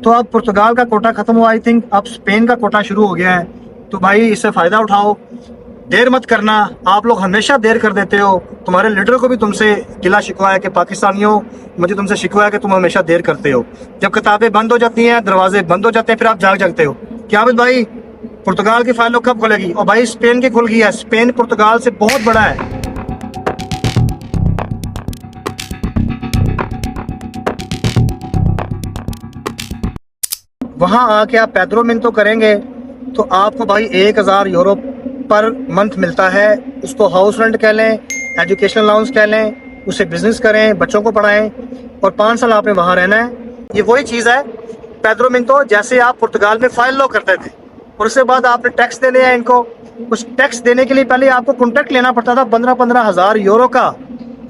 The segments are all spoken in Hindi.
तो अब पुर्तगाल का कोटा खत्म हुआ, आई थिंक अब स्पेन का कोटा शुरू हो गया है। तो भाई इससे फ़ायदा उठाओ, देर मत करना। आप लोग हमेशा देर कर देते हो। तुम्हारे लीडर को भी तुमसे गिला शिकवा है कि पाकिस्तानियों, मुझे तुमसे शिकवा है कि तुम हमेशा देर करते हो। जब किताबें बंद हो जाती हैं, दरवाजे बंद हो जाते हैं, फिर आप जागते हो। क्या भाई पुर्तगाल की फाइल कब खुलेगी? और भाई स्पेन की खुल गई है। स्पेन पुर्तगाल से बहुत बड़ा है। वहां आके आप पेड्रो मिंतो करेंगे तो आपको भाई 1000 यूरो पर मंथ मिलता है। उसको हाउस रेंट कह लें, एजुकेशन अलाउंस कह लें, उसे बिजनेस करें, बच्चों को पढ़ाएं, और 5 साल आपने वहां रहना है। ये वही चीज़ है पेड्रो मिंतो, जैसे आप पुर्तगाल में फाइल लो करते थे और उसके बाद आपने टैक्स देने हैं इनको। उस टैक्स देने के लिए पहले आपको कॉन्ट्रैक्ट लेना पड़ता था 15-15 हज़ार यूरो का,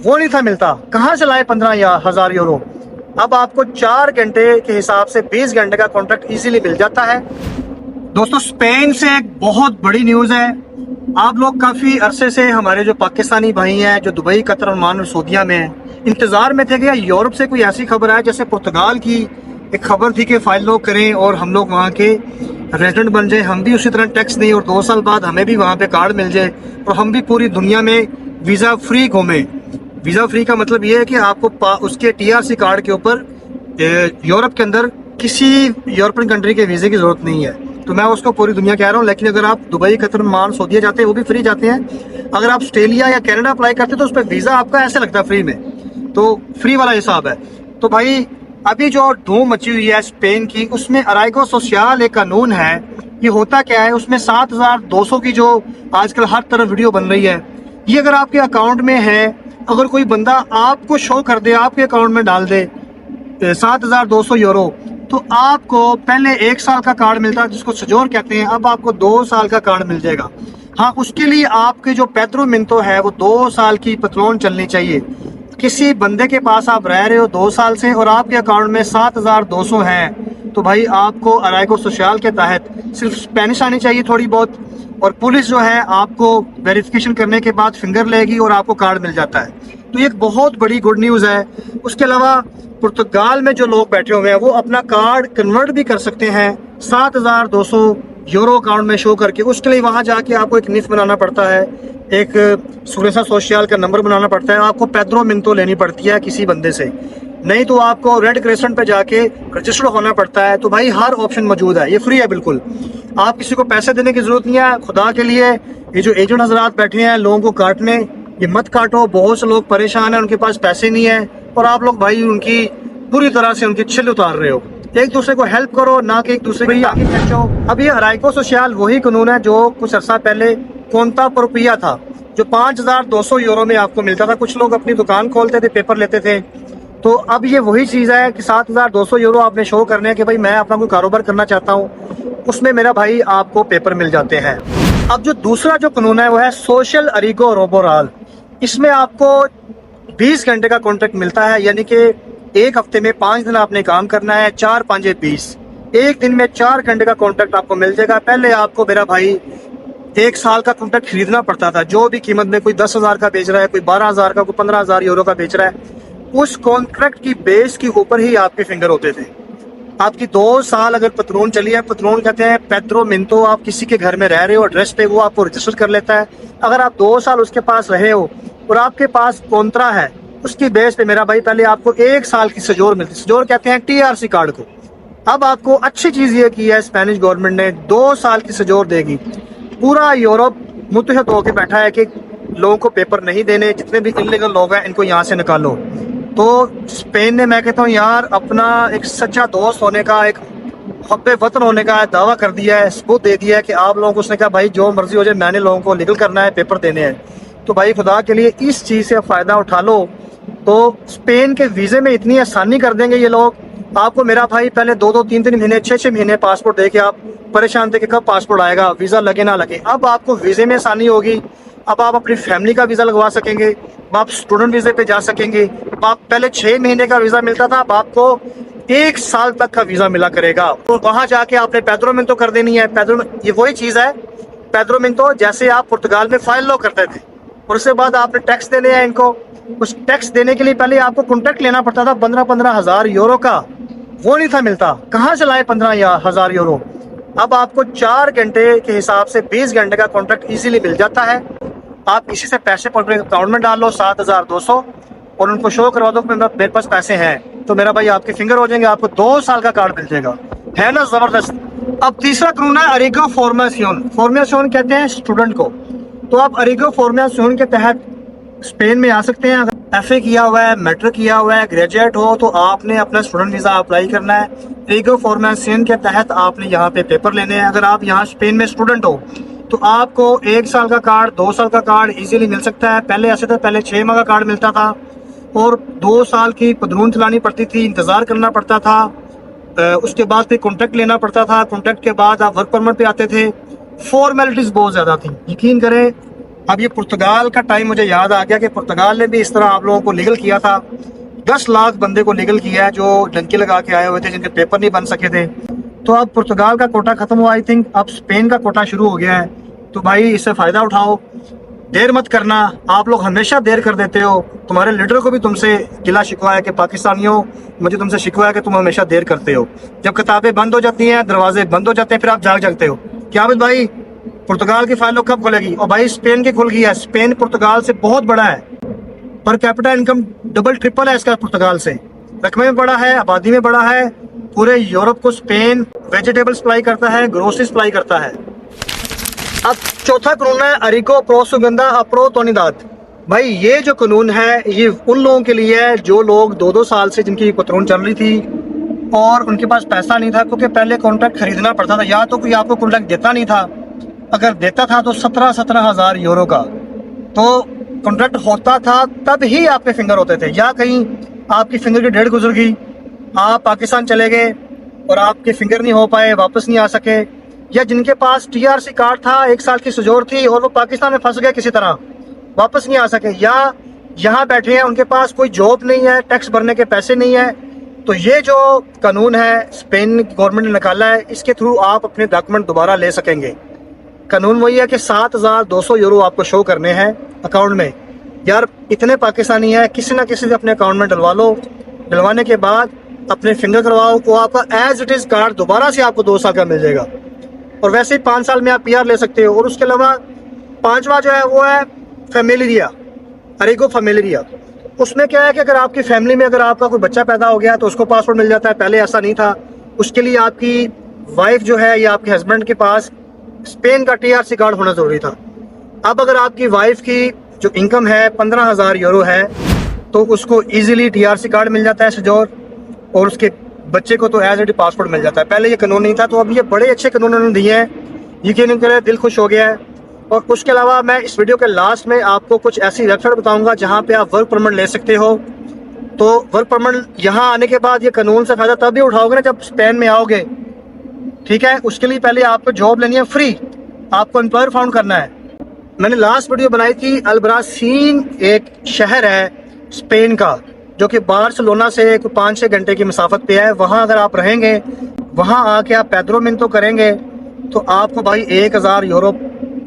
वो नहीं था मिलता। कहाँ से लाए 15 हज़ार यूरो? अब आपको 4 घंटे के हिसाब से 20 घंटे का कॉन्ट्रैक्ट इजीली मिल जाता है। दोस्तों स्पेन से एक बहुत बड़ी न्यूज़ है। आप लोग काफ़ी अरसे से, हमारे जो पाकिस्तानी भाई हैं जो दुबई, कतर, ओमान और सऊदीया में हैं, इंतज़ार में थे कि यूरोप से कोई ऐसी खबर आए। जैसे पुर्तगाल की एक खबर थी कि फाइल लो करें और हम लोग वहाँ के रेजिडेंट बन जाए, हम भी उसी तरह टैक्स दें और 2 साल बाद हमें भी वहाँ पे कार्ड मिल जाए और हम भी पूरी दुनिया में वीज़ा फ्री घूमें। वीज़ा फ्री का मतलब ये है कि आपको उसके TRC कार्ड के ऊपर यूरोप के अंदर किसी यूरोपियन कंट्री के वीज़े की ज़रूरत नहीं है। तो मैं उसको पूरी दुनिया कह रहा हूँ। लेकिन अगर आप दुबई, कतर, ओमान, सऊदीया जाते हैं वो भी फ्री जाते हैं। अगर आप ऑस्ट्रेलिया या कनाडा अप्लाई करते हैं तो उस पर वीज़ा आपका ऐसे लगता है फ्री में, तो फ्री वाला हिसाब है। तो भाई अभी जो धूम मची हुई है स्पेन की, उसमें अराइगो सोशल एक कानून है। ये होता क्या है, उसमें 7200 की जो आजकल हर तरफ वीडियो बन रही है, ये अगर आपके अकाउंट में है, अगर कोई बंदा आपको शो कर दे, आपके अकाउंट में डाल दे 7200 यूरो, तो आपको पहले 1 साल का कार्ड मिलता है जिसको सजोर कहते हैं, अब आपको 2 साल का कार्ड मिल जाएगा। हाँ, उसके लिए आपके जो पेड्रो मिंतो है वो 2 साल की पतलोन चलनी चाहिए। किसी बंदे के पास आप रह रहे हो 2 साल से और आपके अकाउंट में 7200 है, तो भाई आपको अराइगो सोशल के तहत सिर्फ स्पेनिश आनी चाहिए थोड़ी बहुत, और पुलिस जो है आपको वेरिफिकेशन करने के बाद फिंगर लेगी और आपको कार्ड मिल जाता है। तो ये एक बहुत बड़ी गुड न्यूज़ है। उसके अलावा पुर्तगाल में जो लोग बैठे हुए हैं वो अपना कार्ड कन्वर्ट भी कर सकते हैं 7200 यूरो अकाउंट में शो करके। उसके लिए वहाँ जाके आपको एक निफ बनाना पड़ता है, एक सुरेसा सोशल का नंबर बनाना पड़ता है, आपको पेड्रो मिंतो लेनी पड़ती है किसी बंदे से, नहीं तो आपको रेड क्रेसेंट पे जाके रजिस्टर होना पड़ता है। तो भाई हर ऑप्शन मौजूद है, ये फ्री है बिल्कुल। आप किसी को पैसे देने की जरूरत नहीं है। खुदा के लिए ये जो एजेंट हजरात बैठे हैं लोगों को काटने, ये मत काटो। बहुत से लोग परेशान हैं, उनके पास पैसे नहीं है और आप लोग भाई उनकी पूरी तरह से उनकी छिल उतार रहे हो। एक दूसरे को हेल्प करो, ना कि एक दूसरे की आगे खींचो। अब ये अराइगो सोशल वही कानून है जो कुछ अर्सा पहले कोंता प्रोपिया था, जो 5200 यूरो में आपको मिलता था। कुछ लोग अपनी दुकान खोलते थे, पेपर लेते थे। तो अब ये वही चीज़ है कि 7200 यूरो आपने शो करने हैं कि भाई मैं अपना कोई कारोबार करना चाहता हूँ, उसमें मेरा भाई आपको पेपर मिल जाते हैं। अब जो दूसरा जो कानून है वो है सोशल अरिगो रोबोराल। इसमें आपको 20 घंटे का कॉन्ट्रैक्ट मिलता है, यानी कि एक हफ्ते में 5 दिन आपने काम करना है, 4 5 20, एक दिन में 4 घंटे का कॉन्ट्रैक्ट आपको मिल जाएगा। पहले आपको मेरा भाई 1 साल का कॉन्ट्रैक्ट खरीदना पड़ता था, जो भी कीमत में, कोई 10,000 का बेच रहा है, कोई 12,000 का, कोई 15,000 यूरो का बेच रहा है, उस कॉन्ट्रैक्ट की बेस के ऊपर ही आपके फिंगर होते थे। आपकी 2 साल अगर पतलोन चली है, पतलोन कहते हैं पेड्रो मिंतो, आप किसी के घर में रह रहे हो एड्रेस पे, वो आपको रजिस्टर कर लेता है। अगर आप 2 साल उसके पास रहे हो और आपके पास कॉन्ट्रा है, उसकी बेस पे मेरा भाई पहले आपको 1 साल की सजोर मिलती है। सजोर कहते हैं TRC कार्ड को। अब आपको अच्छी चीज़ ये की है स्पेनिश गवर्नमेंट ने, 2 साल की सजोर देगी। पूरा यूरोप मुतहद होकर बैठा है कि लोगों को पेपर नहीं देने, जितने भी इल्लीगल लोग हैं इनको यहाँ से निकालो। तो स्पेन ने, मैं कहता हूँ यार, अपना एक सच्चा दोस्त होने का, एक हब्बे वतन होने का दावा कर दिया है, सबूत दे दिया है कि आप लोगों को। उसने कहा भाई जो मर्जी हो जाए, मैंने लोगों को लीगल करना है, पेपर देने हैं। तो भाई खुदा के लिए इस चीज़ से फ़ायदा उठा लो। तो स्पेन के वीज़े में इतनी आसानी कर देंगे ये लोग। आपको मेरा भाई पहले 2-2 3-3 महीने, 6-6 महीने पासपोर्ट दे के आप परेशान थे कि कब पासपोर्ट आएगा, वीज़ा लगे ना लगे। अब आपको वीज़े में आसानी होगी। अब आप अपनी फैमिली का वीज़ा लगवा सकेंगे, आप स्टूडेंट वीज़े पे जा सकेंगे। आप पहले 6 महीने का वीज़ा मिलता था, अब आपको 1 साल तक का वीज़ा मिला करेगा। तो वहाँ जाके आपने पेड्रो मिंतो कर देनी है। ये वही चीज़ है पेड्रो मिंतो, जैसे आप पुर्तगाल में फाइल लो करते थे और उसके बाद आपने टैक्स देने हैं इनको। उस टैक्स देने के लिए पहले आपको कॉन्ट्रैक्ट लेना पड़ता था 15-15 हज़ार यूरो का, वो नहीं था मिलता, कहाँ से लाए 15,000 यूरो। अब आपको 4 घंटे के हिसाब से 20 घंटे का कॉन्ट्रैक्ट इजीली मिल जाता है। आप किसी से पैसे अपने अकाउंट में डाल लो 7,200 और उनको शो करवा दो कि मेरे पास पैसे हैं, तो मेरा भाई आपके फिंगर हो जाएंगे, आपको 2 साल का कार्ड मिल जाएगा। है ना जबरदस्त। अब तीसरा कानून है अरिगो फॉर्मेसियोन। फॉर्मेसियोन कहते हैं स्टूडेंट को। तो आप अरिगो फॉर्मेसियोन के तहत स्पेन में आ सकते हैं। अगर एफए किया हुआ है, मैट्रिक किया हुआ है, ग्रेजुएट हो, तो आपने अपना स्टूडेंट वीज़ा अप्लाई करना है। अरिगो फॉर्मेसियोन के तहत आपने यहाँ पे पेपर लेने हैं। अगर आप यहाँ स्पेन में स्टूडेंट हो तो आपको 1 साल का कार्ड, 2 साल का कार्ड इजीली मिल सकता है। पहले ऐसे था, पहले 6 माह का कार्ड मिलता था और 2 साल की पदरून चलानी पड़ती थी, इंतज़ार करना पड़ता था। उसके बाद फिर कॉन्ट्रैक्ट लेना पड़ता था। कॉन्ट्रैक्ट के बाद आप वर्क परमिट पे आते थे। फॉर्मेलिटीज़ बहुत ज़्यादा थी, यकीन करें। अब ये पुर्तगाल का टाइम मुझे याद आ गया कि पुर्तगाल ने भी इस तरह आप लोगों को लीगल किया था। 10 लाख बंदे को लीगल किया है जो डंकी लगा के आए हुए थे, जिनके पेपर नहीं बन सके थे। तो अब पुर्तगाल का कोटा खत्म हुआ, आई थिंक अब स्पेन का कोटा शुरू हो गया है। तो भाई इससे फ़ायदा उठाओ, देर मत करना। आप लोग हमेशा देर कर देते हो। तुम्हारे लीडर को भी तुमसे गिला शिकवा है कि पाकिस्तानियों, मुझे तुमसे शिकवा है कि तुम हमेशा देर करते हो। जब किताबें बंद हो जाती हैं, दरवाजे बंद हो जाते हैं, फिर आप जाग जागते हो। क्या आबिद भाई, पुर्तगाल की फाइल कब खुलेगी? और भाई स्पेन की खुल गई है। स्पेन पुर्तगाल से बहुत बड़ा है। Per capita income double triple है इसका पुर्तगाल से। रकबे में बड़ा है, आबादी में बड़ा है। पूरे यूरोप को स्पेन वेजिटेबल सप्लाई करता है, ग्रोसरी सप्लाई करता है। अब चौथा कानून है अरिको प्रोसुगंदा अप्रो तोनिदाद। भाई ये जो कानून है ये उन लोगों के लिए है जो लोग 2-2 साल से जिनकी पतरून चल रही थी और उनके पास पैसा नहीं था, क्योंकि पहले कॉन्ट्रैक्ट खरीदना पड़ता था, या तो कोई आपको कॉन्ट्रैक्ट देता नहीं था, अगर देता था तो 17,000 यूरो का तो कॉन्ट्रैक्ट होता था, तब ही आपके फिंगर होते थे। या कहीं आपकी फिंगर की डेट गुजर गई, आप पाकिस्तान चले गए और आपके फिंगर नहीं हो पाए, वापस नहीं आ सके, या जिनके पास टीआरसी कार्ड था, 1 साल की सुजोर थी और वो पाकिस्तान में फंस गए किसी तरह, वापस नहीं आ सके, या यहाँ बैठे हैं उनके पास कोई जॉब नहीं है, टैक्स भरने के पैसे नहीं है। तो ये जो कानून है स्पेन गवर्नमेंट ने निकाला है, इसके थ्रू आप अपने डॉक्यूमेंट दोबारा ले सकेंगे। कानून वही है कि 7,200 यूरो आपको शो करने हैं अकाउंट में। यार इतने पाकिस्तानी हैं, किसी ना किसी से अपने अकाउंट में डलवा लो। डलवाने के बाद अपने फिंगर करवाओ, वो आपका एज इट इज़ कार्ड दोबारा से आपको 2 साल का मिल जाएगा। और वैसे ही 5 साल में आप पीआर ले सकते हो। और उसके अलावा पांचवा जो है वो है फैमिलिया, अरेगो फैमिलिया। उसमें क्या है कि अगर आपकी फैमिली में अगर आपका कोई बच्चा पैदा हो गया तो उसको पासपोर्ट मिल जाता है। पहले ऐसा नहीं था। उसके लिए आपकी वाइफ जो है या आपके हस्बैंड के पास स्पेन का टीआरसी कार्ड होना जरूरी था। अब अगर आपकी वाइफ की जो इनकम है 15,000 यूरो है तो उसको इजीली टीआरसी कार्ड मिल जाता है सजोर, और उसके बच्चे को तो एज एड पासपोर्ट मिल जाता है। पहले ये कानून नहीं था, तो अब ये बड़े अच्छे कानून उन्होंने दिए हैं, यकीन करें दिल खुश हो गया है। और उसके अलावा मैं इस वीडियो के लास्ट में आपको कुछ ऐसी वेबसाइट बताऊंगा जहाँ पे आप वर्क परमिट ले सकते हो। तो वर्क परमिट यहाँ आने के बाद ये कानून से फायदा तभी उठाओगे ना जब स्पेन में आओगे, ठीक है। उसके लिए पहले आपको जॉब लेनी है फ्री, आपको एम्प्लॉयर फाउंड करना है। मैंने लास्ट वीडियो बनाई थी अल्ब्रासीन, एक शहर है स्पेन का जो कि बार्सिलोना से 5-6 घंटे की मसाफत पे है। वहाँ अगर आप रहेंगे, वहाँ आके आप पैदरो मिनतो करेंगे तो आपको भाई 1,000 यूरो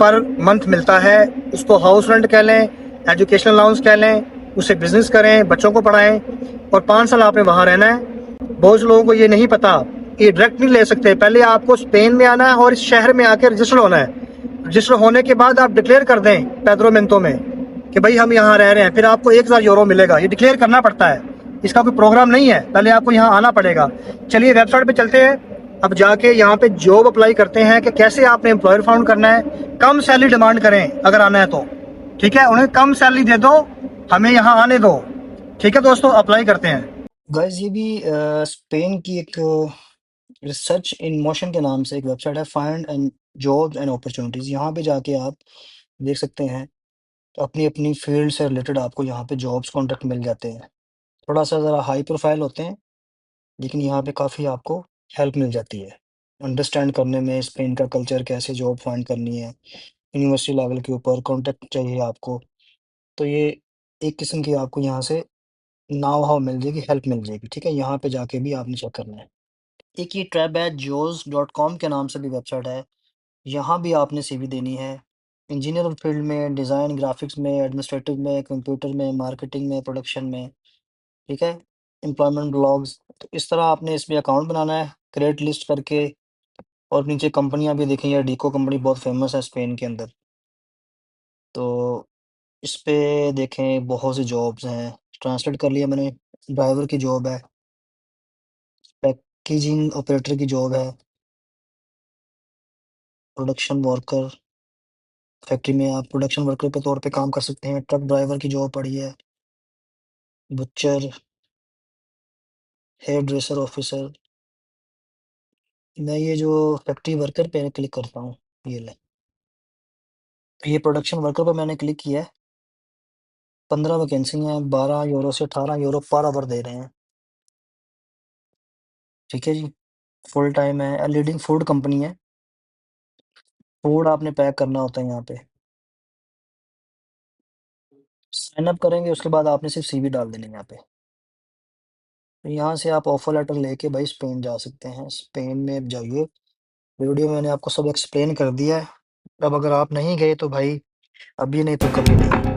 पर मंथ मिलता है। उसको हाउस रेंट कह लें, एजुकेशनल अलाउंस कह लें, उसे बिजनेस करें, बच्चों को पढ़ाएं, और 5 साल आपने वहाँ रहना है। बहुत से लोगों को ये नहीं पता, ये डायरेक्ट नहीं ले सकते। पहले आपको स्पेन में आना है और इस शहर में आकर रजिस्टर होना है। रजिस्टर होने के बाद आप डिक्लेयर कर दें पैदरो मिनतो में कि भाई हम यहाँ रह रहे हैं, फिर आपको 1,000 यूरो मिलेगा। ये डिक्लेयर करना पड़ता है, इसका कोई प्रोग्राम नहीं है, पहले आपको यहाँ आना पड़ेगा। चलिए वेबसाइट पे चलते हैं। अब जाके यहाँ पे जॉब अप्लाई करते हैं कि कैसे आपने एम्प्लॉयर फाउंड करना है। कम सैलरी डिमांड करें अगर आना है तो, ठीक है, उन्हें कम सैलरी दे दो, हमें यहाँ आने दो। ठीक है दोस्तों, अप्लाई करते हैं। गाइस ये भी स्पेन की एक रिसर्च इन मोशन के नाम से एक वेबसाइट है, find and jobs and opportunities. यहाँ पे जाके आप देख सकते हैं तो अपनी अपनी फील्ड से रिलेटेड आपको यहाँ पे जॉब्स कॉन्ट्रैक्ट मिल जाते हैं। थोड़ा सा ज़रा हाई प्रोफाइल होते हैं, लेकिन यहाँ पे काफ़ी आपको हेल्प मिल जाती है अंडरस्टैंड करने में स्पेन का कल्चर, कैसे जॉब फाइंड करनी है। यूनिवर्सिटी लेवल के ऊपर कॉन्टैक्ट चाहिए आपको, तो ये एक किस्म की आपको यहाँ से नाव हाव मिल जाएगी, हेल्प मिल जाएगी। ठीक है, यहाँ पे जाके भी आपने चेक करना है। एक ये ट्रैब है jobs.com के नाम से भी वेबसाइट है, यहाँ भी आपने सीवी देनी है। इंजीनियर फील्ड में, डिज़ाइन, ग्राफिक्स में, एडमिनिस्ट्रेटिव में, कंप्यूटर में, मार्केटिंग में, प्रोडक्शन में, ठीक है। Employment blogs. तो इस तरह आपने इसमें अकाउंट बनाना है क्रेडिट लिस्ट करके। और नीचे कंपनियां भी देखें, ये डीको कंपनी बहुत फेमस है स्पेन के अंदर। तो इस पे देखें बहुत सी जॉब्स हैं, ट्रांसलेट कर लिया मैंने। ड्राइवर की जॉब है, पैकेजिंग ऑपरेटर की जॉब है, प्रोडक्शन वर्कर, फैक्ट्री में आप प्रोडक्शन वर्कर के तौर पे काम कर सकते हैं। ट्रक ड्राइवर की जॉब पड़ी है, बुचर, हेयर ड्रेसर ऑफिसर। मैं ये जो फैक्ट्री वर्कर पे क्लिक करता हूँ, ये ले, ये प्रोडक्शन वर्कर पे मैंने क्लिक किया है। 15 वैकेंसी हैं, 12 यूरो से 18 यूरो पर आवर दे रहे हैं। ठीक है जी, फुल टाइम है, लीडिंग फूड कंपनी है। फूड आपने पैक करना होता है यहाँ पे। साइन अप करेंगे, उसके बाद आपने सिर्फ सीवी डाल देनी है यहाँ पे। तो यहाँ से आप ऑफर लेटर लेके भाई स्पेन जा सकते हैं। स्पेन में जाइए, वीडियो में मैंने आपको सब एक्सप्लेन कर दिया है। अब अगर आप नहीं गए तो भाई अभी नहीं तो कभी नहीं।